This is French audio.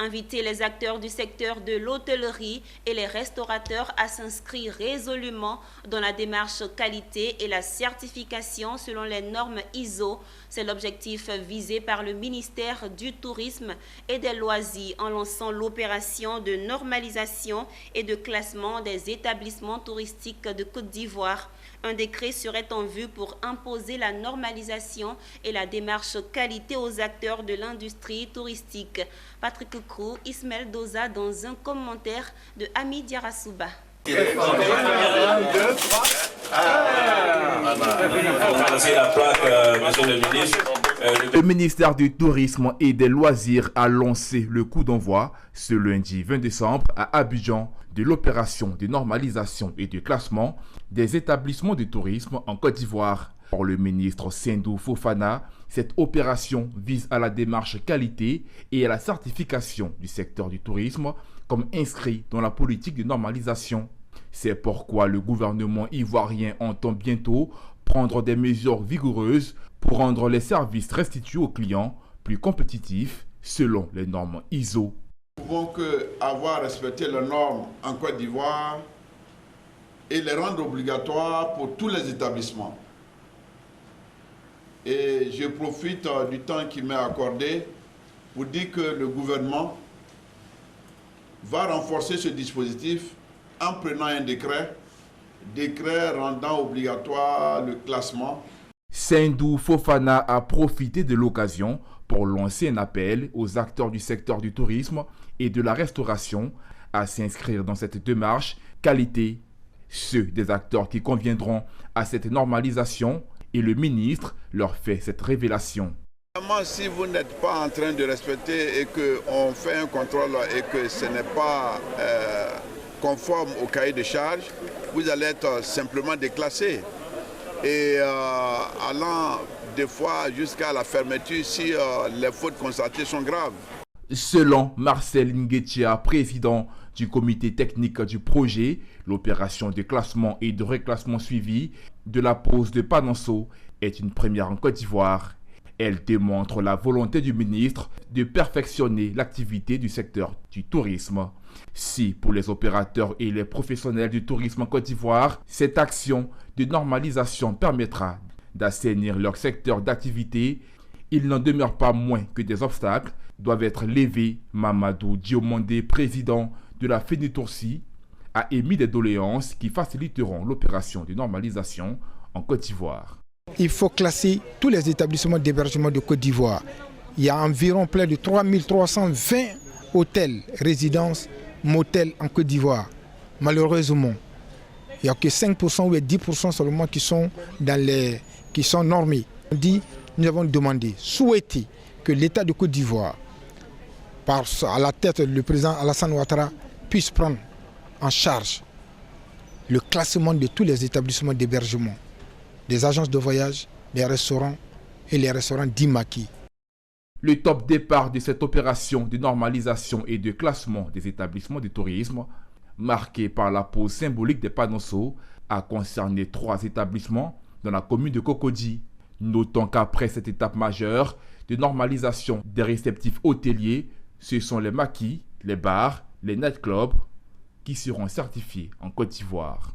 invité les acteurs du secteur de l'hôtellerie et les restaurateurs à s'inscrire résolument dans la démarche qualité et la certification selon les normes ISO. C'est l'objectif visé par le ministère du Tourisme et des Loisirs en lançant l'opération de normalisation et de classement des établissements touristiques de Côte d'Ivoire. Un décret serait en vue pour imposer la normalisation et la démarche qualité aux acteurs de l'industrie touristique. Patrick Krou, Ismaël Doza dans un commentaire de Ami Diarasouba. Le ministère du Tourisme et des Loisirs a lancé le coup d'envoi ce lundi 20 décembre à Abidjan de l'opération de normalisation et de classement des établissements de tourisme en Côte d'Ivoire. Pour le ministre Sendou Fofana, cette opération vise à la démarche qualité et à la certification du secteur du tourisme comme inscrit dans la politique de normalisation. C'est pourquoi le gouvernement ivoirien entend bientôt prendre des mesures vigoureuses pour rendre les services restitués aux clients plus compétitifs selon les normes ISO. Nous ne pouvons qu'avoir respecté les normes en Côte d'Ivoire et les rendre obligatoires pour tous les établissements. Et je profite du temps qui m'est accordé pour dire que le gouvernement va renforcer ce dispositif en prenant un décret rendant obligatoire le classement. Sendou Fofana a profité de l'occasion pour lancer un appel aux acteurs du secteur du tourisme et de la restauration à s'inscrire dans cette démarche qualité. Ceux des acteurs qui conviendront à cette normalisation et le ministre leur fait cette révélation. Si vous n'êtes pas en train de respecter et qu'on fait un contrôle et que ce n'est pas conforme au cahier de charge, vous allez être simplement déclassé. Et allant des fois jusqu'à la fermeture si les fautes constatées sont graves. Selon Marcel Nguetia, président du comité technique du projet, l'opération de classement et de reclassement suivie de la pose de Panonceau est une première en Côte d'Ivoire. Elle démontre la volonté du ministre de perfectionner l'activité du secteur du tourisme. Si pour les opérateurs et les professionnels du tourisme en Côte d'Ivoire, cette action de normalisation permettra d'assainir leur secteur d'activité, il n'en demeure pas moins que des obstacles doivent être levés. Mamadou Diomandé, président de la FENITOURSI, a émis des doléances qui faciliteront l'opération de normalisation en Côte d'Ivoire. Il faut classer tous les établissements d'hébergement de Côte d'Ivoire. Il y a environ près de 3320 hôtels, résidences, motels en Côte d'Ivoire. Malheureusement, il n'y a que 5% ou 10% seulement qui sont normés. Nous avons demandé, souhaité que l'État de Côte d'Ivoire, à la tête du président Alassane Ouattara, puisse prendre en charge le classement de tous les établissements d'hébergement, des agences de voyage, des restaurants et les restaurants d'Imaki. Le top départ de cette opération de normalisation et de classement des établissements de tourisme, marqué par la pose symbolique des Panonceau, a concerné 3 établissements dans la commune de Cocody. Notons qu'après cette étape majeure de normalisation des réceptifs hôteliers, ce sont les maquis, les bars, les nightclubs qui seront certifiés en Côte d'Ivoire.